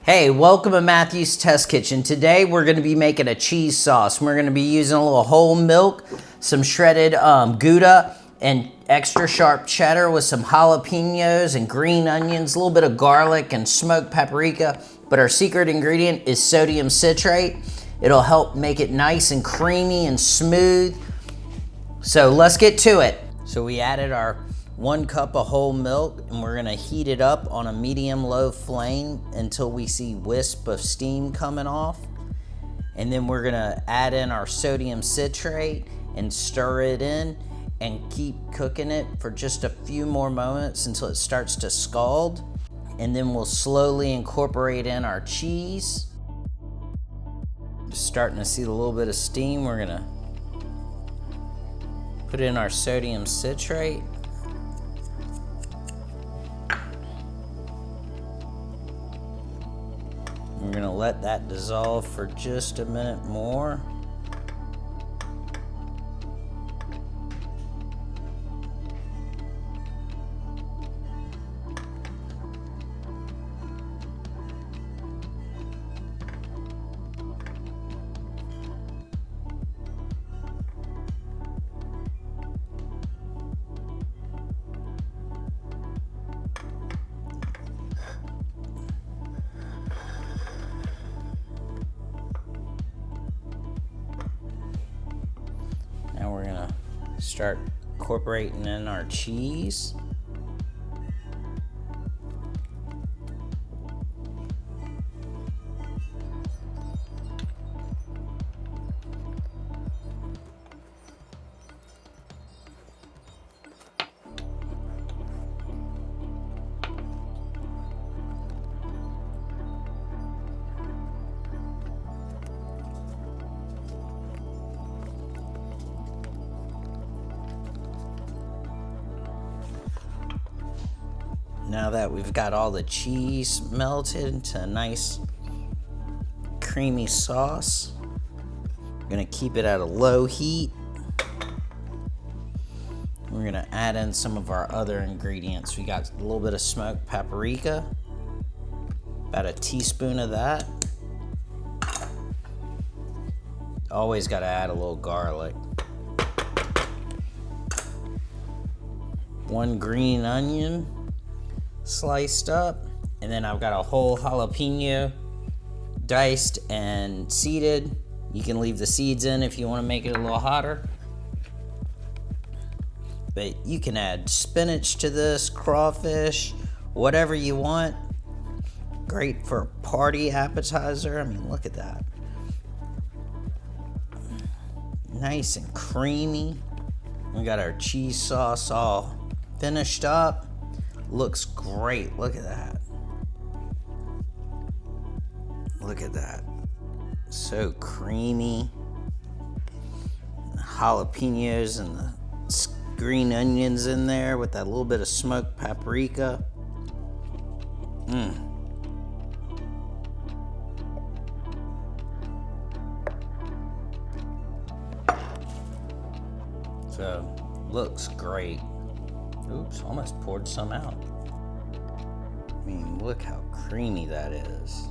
Hey, welcome to Matthew's Test Kitchen. Today we're going to be making a cheese sauce. We're going to be using a little whole milk, some shredded Gouda, and extra sharp cheddar with some jalapenos and green onions, a little bit of garlic and smoked paprika. But our secret ingredient is sodium citrate. It'll help make it nice and creamy and smooth. So let's get to it. So we added our 1 cup of whole milk, and we're gonna heat it up on a medium-low flame until we see wisp of steam coming off. And then we're gonna add in our sodium citrate and stir it in and keep cooking it for just a few more moments until it starts to scald. And then we'll slowly incorporate in our cheese. Just starting to see a little bit of steam. We're gonna put in our sodium citrate. We're gonna let that dissolve for just a minute more. Now we're gonna start incorporating in our cheese. Now that we've got all the cheese melted into a nice creamy sauce, we're gonna keep it at a low heat. We're gonna add in some of our other ingredients. We got a little bit of smoked paprika, about a teaspoon of that. Always gotta add a little garlic. 1 green onion, sliced up, and then I've got a whole jalapeno diced and seeded. You can leave the seeds in if you want to make it a little hotter, but you can add spinach to this, crawfish, whatever you want. Great for a party appetizer. I mean, look at that, nice and creamy. We got our cheese sauce all finished up. Looks great. Look at that. Look at that. So creamy. The jalapenos and the green onions in there with that little bit of smoked paprika. So, looks great. Oops, almost poured some out. I mean, look how creamy that is.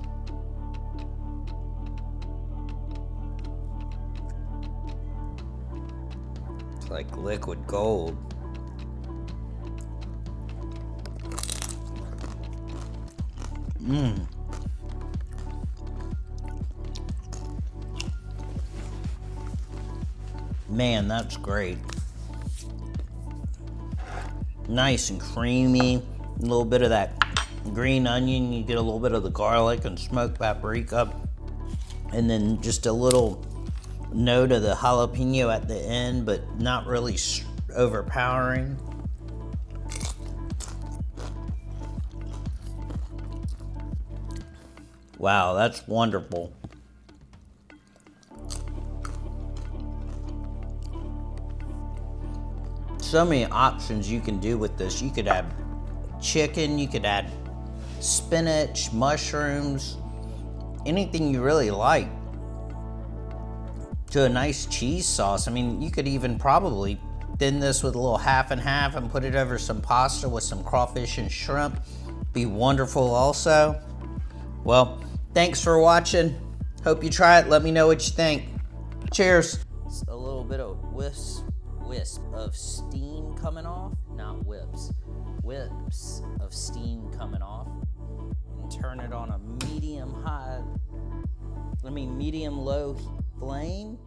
It's like liquid gold. Man, that's great. Nice and creamy, a little bit of that green onion, you get a little bit of the garlic and smoked paprika, and then just a little note of the jalapeno at the end, but not really overpowering. Wow, that's wonderful. So many options you can do with this. You could add chicken, you could add spinach, mushrooms, anything you really like to a nice cheese sauce. I mean, you could even probably thin this with a little half and half and put it over some pasta with some crawfish and shrimp. Be wonderful also. Well, thanks for watching. Hope you try it. Let me know what you think. Cheers. A little bit of wisp of steam coming off. Not whips. Whips of steam coming off. And turn it on a medium low flame.